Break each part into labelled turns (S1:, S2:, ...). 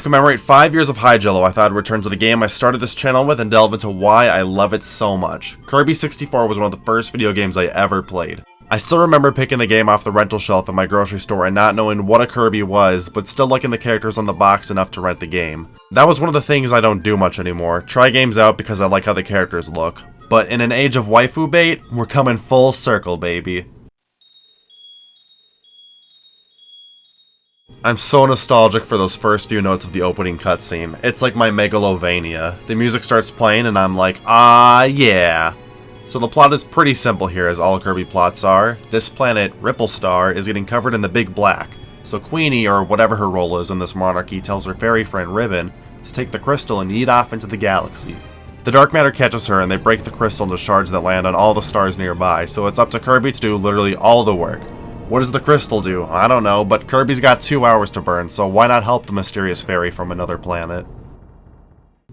S1: commemorate 5 years of HiJello, I thought I'd return to the game I started this channel with and delve into why I love it so much. Kirby 64 was one of the first video games I ever played. I still remember picking the game off the rental shelf at my grocery store and not knowing what a Kirby was, but still liking the characters on the box enough to rent the game. That was one of the things I don't do much anymore, try games out because I like how the characters look. But in an age of waifu bait, we're coming full circle, baby. I'm so nostalgic for those first few notes of the opening cutscene. It's like my Megalovania. The music starts playing and I'm like, ah yeah. So the plot is pretty simple here, as all Kirby plots are. This planet, Ripple Star, is getting covered in the Big Black. So Queenie, or whatever her role is in this monarchy, tells her fairy friend Ribbon to take the crystal and eat off into the galaxy. The dark matter catches her and they break the crystal into shards that land on all the stars nearby, so it's up to Kirby to do literally all the work. What does the crystal do? I don't know, but Kirby's got 2 hours to burn, so why not help the mysterious fairy from another planet?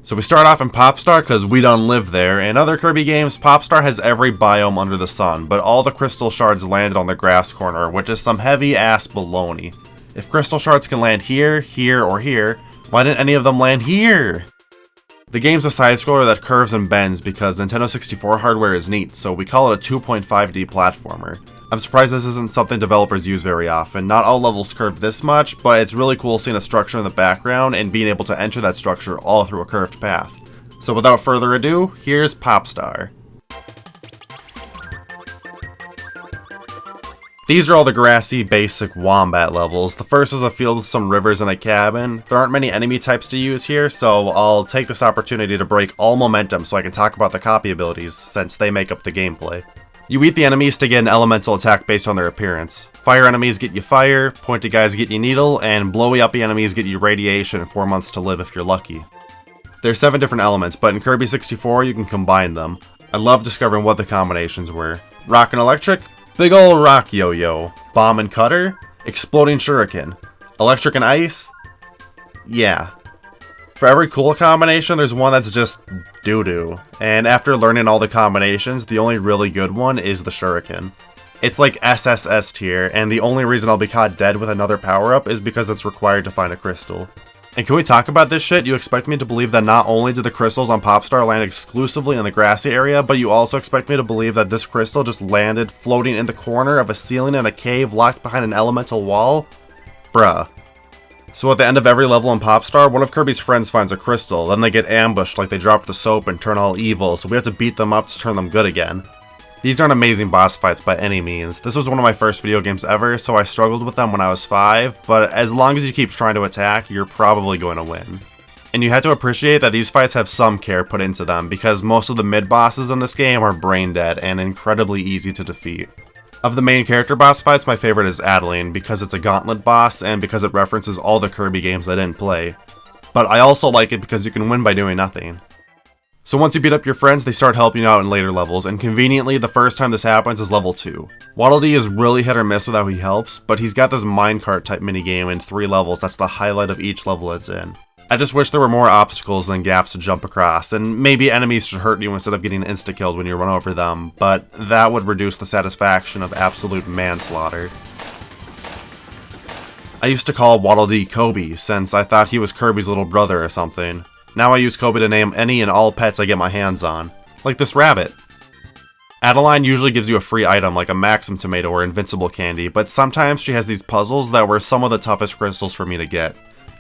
S1: So we start off in Popstar because we don't live there. In other Kirby games, Popstar has every biome under the sun, but all the crystal shards landed on the grass corner, which is some heavy-ass baloney. If crystal shards can land here, here, or here, why didn't any of them land here? The game's a side-scroller that curves and bends because Nintendo 64 hardware is neat, so we call it a 2.5D platformer. I'm surprised this isn't something developers use very often. Not all levels curve this much, but it's really cool seeing a structure in the background and being able to enter that structure all through a curved path. So without further ado, here's Popstar. These are all the grassy, basic Wombat levels. The first is a field with some rivers and a cabin. There aren't many enemy types to use here, so I'll take this opportunity to break all momentum so I can talk about the copy abilities, since they make up the gameplay. You eat the enemies to get an elemental attack based on their appearance. Fire enemies get you fire, pointy guys get you needle, and blowy uppy enemies get you radiation and 4 months to live if you're lucky. There's 7 different elements, but in Kirby 64 you can combine them. I love discovering what the combinations were. Rock and electric? Big ol' rock yo-yo. Bomb and cutter? Exploding shuriken. Electric and ice? Yeah. For every cool combination, there's one that's just doo-doo. And after learning all the combinations, the only really good one is the shuriken. It's like SSS tier, and the only reason I'll be caught dead with another power-up is because it's required to find a crystal. And can we talk about this shit? You expect me to believe that not only did the crystals on Popstar land exclusively in the grassy area, but you also expect me to believe that this crystal just landed floating in the corner of a ceiling in a cave locked behind an elemental wall? Bruh. So at the end of every level in Popstar, one of Kirby's friends finds a crystal, then they get ambushed like they dropped the soap and turn all evil, so we have to beat them up to turn them good again. These aren't amazing boss fights by any means. This was one of my first video games ever, so I struggled with them when I was 5, but as long as you keep trying to attack, you're probably going to win. And you have to appreciate that these fights have some care put into them, because most of the mid-bosses in this game are brain dead and incredibly easy to defeat. Of the main character boss fights, my favorite is Adeline, because it's a gauntlet boss and because it references all the Kirby games I didn't play. But I also like it because you can win by doing nothing. So once you beat up your friends, they start helping you out in later levels, and conveniently, the first time this happens is level 2. Waddle Dee is really hit or miss with how he helps, but he's got this minecart type minigame in 3 levels that's the highlight of each level it's in. I just wish there were more obstacles than gaps to jump across, and maybe enemies should hurt you instead of getting insta-killed when you run over them, but that would reduce the satisfaction of absolute manslaughter. I used to call Waddle Dee Kobe, since I thought he was Kirby's little brother or something. Now I use Kobe to name any and all pets I get my hands on. Like this rabbit. Adeline usually gives you a free item like a Maxim tomato or invincible candy, but sometimes she has these puzzles that were some of the toughest crystals for me to get.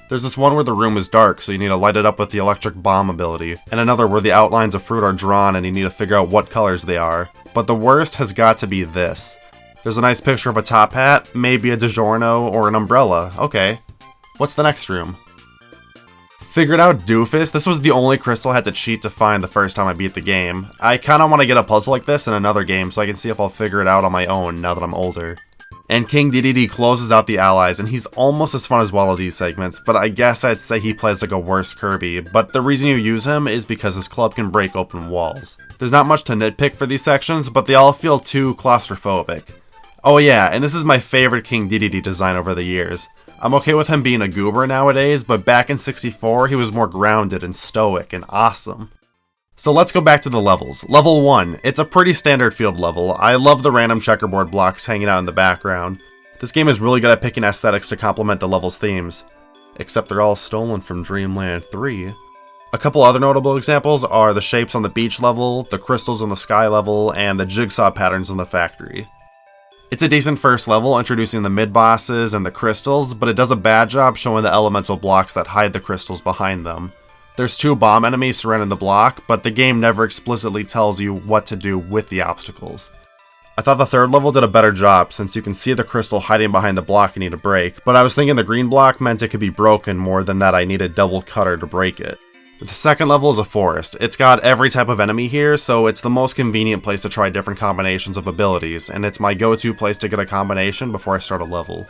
S1: There's this one where the room is dark, so you need to light it up with the electric bomb ability, and another where the outlines of fruit are drawn and you need to figure out what colors they are. But the worst has got to be this. There's a nice picture of a top hat, maybe a DiGiorno, or an umbrella. Okay. What's the next room? Figured out Doofus. This was the only crystal I had to cheat to find the first time I beat the game. I kinda want to get a puzzle like this in another game so I can see if I'll figure it out on my own now that I'm older. And King Dedede closes out the allies, and he's almost as fun as Waddle Dee's segments, but I guess I'd say he plays like a worse Kirby, but the reason you use him is because his club can break open walls. There's not much to nitpick for these sections, but they all feel too claustrophobic. Oh yeah, and this is my favorite King Dedede design over the years. I'm okay with him being a goober nowadays, but back in 64, he was more grounded and stoic and awesome. So let's go back to the levels. Level 1. It's a pretty standard field level. I love the random checkerboard blocks hanging out in the background. This game is really good at picking aesthetics to complement the level's themes. except they're all stolen from Dreamland 3. A couple other notable examples are the shapes on the beach level, the crystals on the sky level, and the jigsaw patterns on the factory. It's a decent first level introducing the mid-bosses and the crystals, but it does a bad job showing the elemental blocks that hide the crystals behind them. There's 2 bomb enemies surrounding the block, but the game never explicitly tells you what to do with the obstacles. I thought the third level did a better job since you can see the crystal hiding behind the block you need to break, but I was thinking the green block meant it could be broken more than that I needed double cutter to break it. The second level is a forest. It's got every type of enemy here, so it's the most convenient place to try different combinations of abilities, and it's my go-to place to get a combination before I start a level.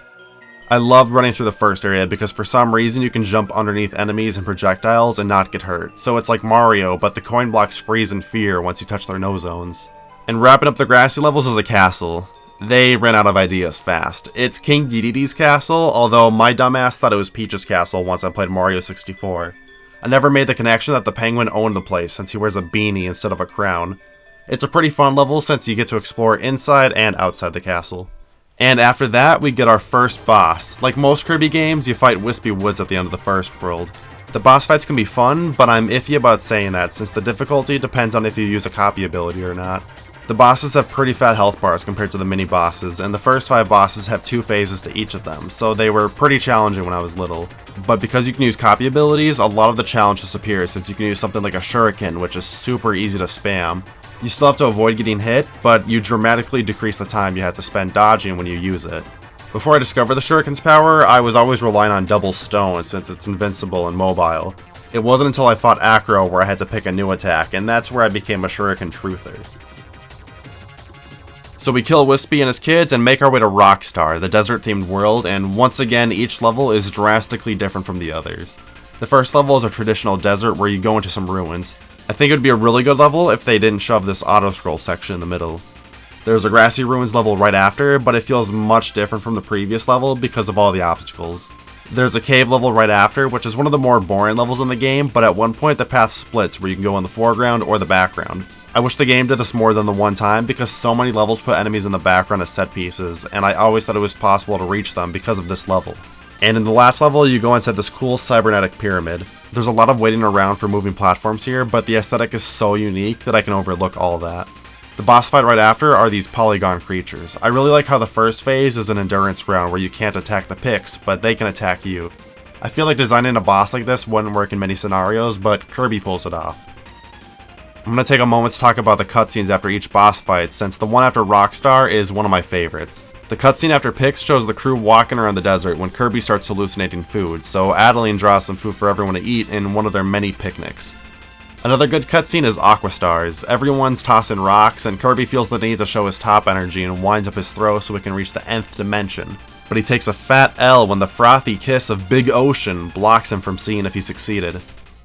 S1: I loved running through the first area because for some reason you can jump underneath enemies and projectiles and not get hurt, so it's like Mario, but the coin blocks freeze in fear once you touch their no zones. And wrapping up the grassy levels is a castle. They ran out of ideas fast. It's King Dedede's castle, although my dumbass thought it was Peach's castle once I played Mario 64. I never made the connection that the penguin owned the place since he wears a beanie instead of a crown. It's a pretty fun level since you get to explore inside and outside the castle. And after that, we get our first boss. Like most Kirby games, you fight Wispy Woods at the end of the first world. The boss fights can be fun, but I'm iffy about saying that since the difficulty depends on if you use a copy ability or not. The bosses have pretty fat health bars compared to the mini bosses, and the first 5 bosses have 2 phases to each of them, so they were pretty challenging when I was little. But because you can use copy abilities, a lot of the challenge disappears since you can use something like a shuriken, which is super easy to spam. You still have to avoid getting hit, but you dramatically decrease the time you have to spend dodging when you use it. Before I discovered the shuriken's power, I was always relying on double stone since it's invincible and mobile. It wasn't until I fought Acro where I had to pick a new attack, and that's where I became a shuriken truther. So we kill Wispy and his kids and make our way to Rock Star, the desert-themed world, and once again each level is drastically different from the others. The first level is a traditional desert where you go into some ruins. I think it would be a really good level if they didn't shove this auto-scroll section in the middle. There's a grassy ruins level right after, but it feels much different from the previous level because of all the obstacles. There's a cave level right after, which is one of the more boring levels in the game, but at one point the path splits where you can go in the foreground or the background. I wish the game did this more than the one time because so many levels put enemies in the background as set pieces, and I always thought it was possible to reach them because of this level. And in the last level, you go inside this cool cybernetic pyramid. There's a lot of waiting around for moving platforms here, but the aesthetic is so unique that I can overlook all that. The boss fight right after are these polygon creatures. I really like how the first phase is an endurance round where you can't attack the picks, but they can attack you. I feel like designing a boss like this wouldn't work in many scenarios, but Kirby pulls it off. I'm going to take a moment to talk about the cutscenes after each boss fight, since the one after Rock Star is one of my favorites. The cutscene after Pix shows the crew walking around the desert when Kirby starts hallucinating food, so Adeline draws some food for everyone to eat in one of their many picnics. Another good cutscene is Aqua Stars. Everyone's tossing rocks, and Kirby feels the need to show his top energy and winds up his throw so he can reach the nth dimension. But he takes a fat L when the frothy kiss of Big Ocean blocks him from seeing if he succeeded.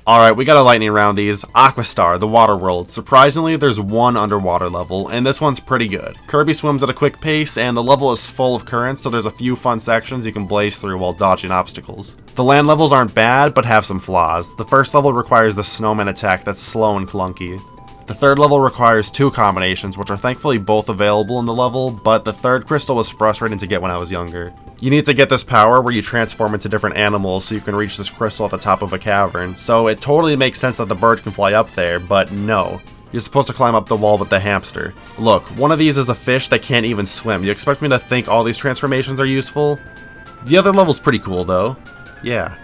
S1: Alright, we got a lightning round these. Aqua Star, the water world. Surprisingly, there's one underwater level, and this one's pretty good. Kirby swims at a quick pace, and the level is full of currents, so there's a few fun sections you can blaze through while dodging obstacles. The land levels aren't bad, but have some flaws. The first level requires the snowman attack that's slow and clunky. The third level requires 2 combinations, which are thankfully both available in the level, but the third crystal was frustrating to get when I was younger. You need to get this power where you transform into different animals so you can reach this crystal at the top of a cavern, so it totally makes sense that the bird can fly up there, but no. You're supposed to climb up the wall with the hamster. Look, one of these is a fish that can't even swim. You expect me to think all these transformations are useful? The other level's pretty cool though. Yeah.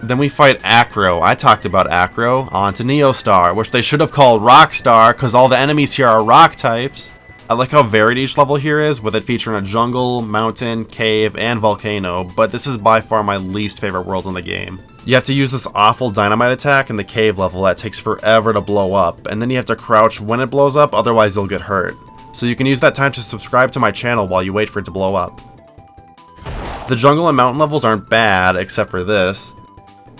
S1: Then we fight Acro. I talked about Acro. On to Neo Star, which they should have called Rock Star because all the enemies here are rock types. I like how varied each level here is, with it featuring a jungle, mountain, cave, and volcano, but this is by far my least favorite world in the game. You have to use this awful dynamite attack in the cave level that takes forever to blow up, and then you have to crouch when it blows up, otherwise you'll get hurt. So you can use that time to subscribe to my channel while you wait for it to blow up. The jungle and mountain levels aren't bad, except for this.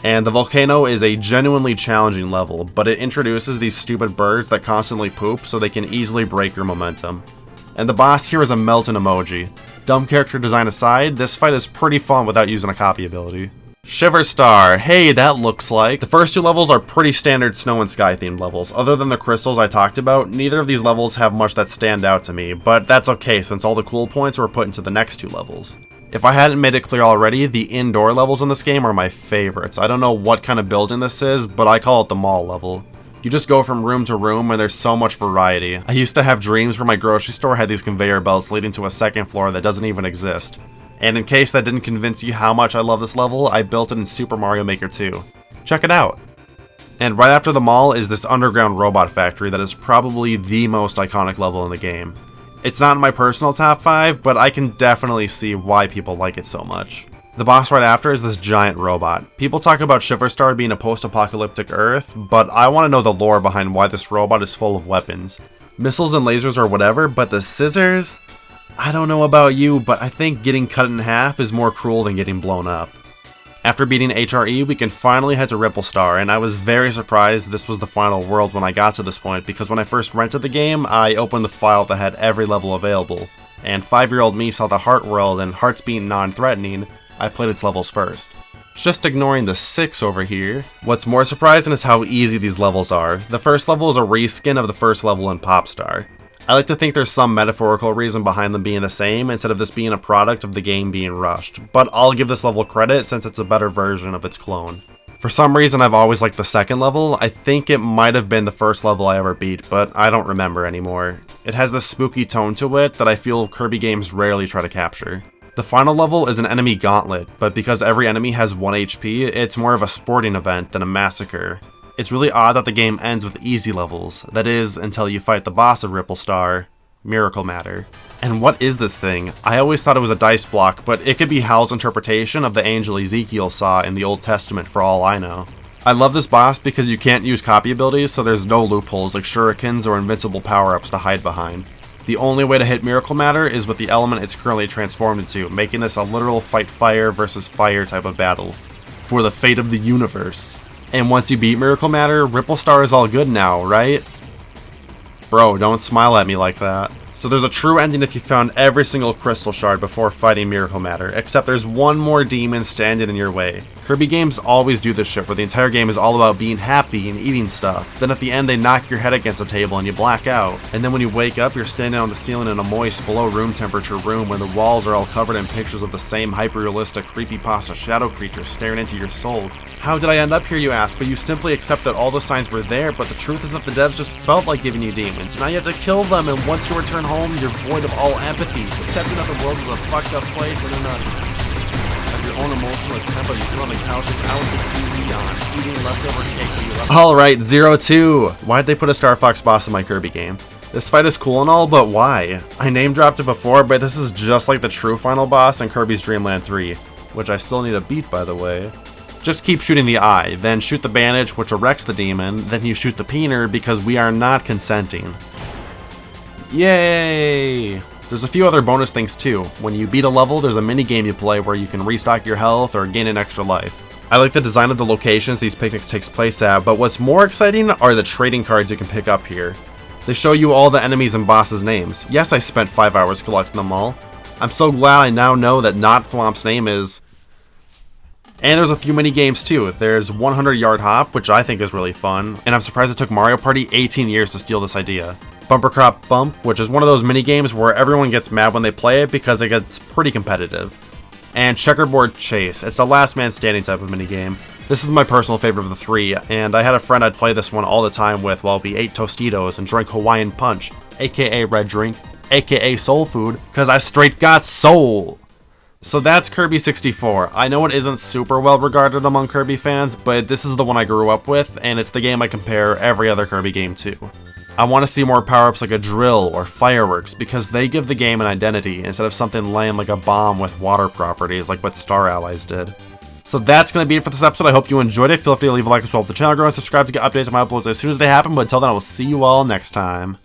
S1: And the volcano is a genuinely challenging level, but it introduces these stupid birds that constantly poop so they can easily break your momentum. And the boss here is a melting emoji. Dumb character design aside, this fight is pretty fun without using a copy ability. Shiver Star, hey, that looks like. The first 2 levels are pretty standard snow and sky themed levels. Other than the crystals I talked about, neither of these levels have much that stand out to me, but that's okay since all the cool points were put into the next 2 levels. If I hadn't made it clear already, the indoor levels in this game are my favorites. I don't know what kind of building this is, but I call it the mall level. You just go from room to room and there's so much variety. I used to have dreams where my grocery store had these conveyor belts leading to a second floor that doesn't even exist. And in case that didn't convince you how much I love this level, I built it in Super Mario Maker 2. Check it out! And right after the mall is this underground robot factory that is probably the most iconic level in the game. It's not in my personal top 5, but I can definitely see why people like it so much. The boss right after is this giant robot. People talk about Shiver Star being a post-apocalyptic Earth, but I want to know the lore behind why this robot is full of weapons. Missiles and lasers or whatever, but the scissors? I don't know about you, but I think getting cut in half is more cruel than getting blown up. After beating HRE, we can finally head to Ripple Star, and I was very surprised this was the final world when I got to this point, because when I first rented the game, I opened the file that had every level available, and 5-year-old me saw the Heart World, and Hearts being non-threatening, I played its levels first. Just ignoring the 6 over here. What's more surprising is how easy these levels are. The first level is a reskin of the first level in Pop Star. I like to think there's some metaphorical reason behind them being the same instead of this being a product of the game being rushed, but I'll give this level credit since it's a better version of its clone. For some reason I've always liked the second level. I think it might have been the first level I ever beat, but I don't remember anymore. It has this spooky tone to it that I feel Kirby games rarely try to capture. The final level is an enemy gauntlet, but because every enemy has 1 HP, it's more of a sporting event than a massacre. It's really odd that the game ends with easy levels, that is, until you fight the boss of Ripple Star, Miracle Matter. And what is this thing? I always thought it was a dice block, but it could be Hal's interpretation of the angel Ezekiel saw in the Old Testament for all I know. I love this boss because you can't use copy abilities, so there's no loopholes like shurikens or invincible power-ups to hide behind. The only way to hit Miracle Matter is with the element it's currently transformed into, making this a literal fight fire versus fire type of battle. For the fate of the universe. And once you beat Miracle Matter, Ripple Star is all good now, right? Bro, don't smile at me like that. So there's a true ending if you found every single crystal shard before fighting Miracle Matter, except there's one more demon standing in your way. Kirby games always do this shit where the entire game is all about being happy and eating stuff. Then at the end they knock your head against the table and you black out. And then when you wake up you're standing on the ceiling in a moist, below room temperature room where the walls are all covered in pictures of the same hyper-realistic creepypasta shadow creatures staring into your soul. How did I end up here, you ask? But you simply accept that all the signs were there, but the truth is that the devs just felt like giving you demons. Now you have to kill them, and once you return home, you're void of all empathy, accepting that the world is a fucked up place and have your own emotionless tempo. You sit on the couch without the TV on, eating leftover cake that you left. Alright, 0-2. Why'd they put a Star Fox boss in my Kirby game? This fight is cool and all, but why? I name dropped it before, but this is just like the true final boss in Kirby's Dream Land 3, which I still need to beat, by the way. Just keep shooting the eye, then shoot the bandage, which erects the demon, then you shoot the peener because we are not consenting. Yay! There's a few other bonus things too. When you beat a level, there's a mini game you play where you can restock your health or gain an extra life. I like the design of the locations these picnics takes place at, but what's more exciting are the trading cards you can pick up here. They show you all the enemies and bosses' names. Yes, I spent 5 hours collecting them all. I'm so glad I now know that Not Flomp's name is... And there's a few mini games too. There's 100 Yard Hop, which I think is really fun, and I'm surprised it took Mario Party 18 years to steal this idea. Bumper Crop Bump, which is one of those mini games where everyone gets mad when they play it because it gets pretty competitive. And Checkerboard Chase, it's a last man standing type of mini game. This is my personal favorite of the three, and I had a friend I'd play this one all the time with while we ate Tostitos and drank Hawaiian Punch, aka Red Drink, aka Soul Food, cause I straight got soul! So that's Kirby 64. I know it isn't super well regarded among Kirby fans, but this is the one I grew up with, and it's the game I compare every other Kirby game to. I want to see more power-ups like a drill or fireworks, because they give the game an identity, instead of something lame like a bomb with water properties like what Star Allies did. So that's going to be it for this episode. I hope you enjoyed it. Feel free to leave a like as well if the channel grows, subscribe to get updates on my uploads as soon as they happen, but until then I will see you all next time.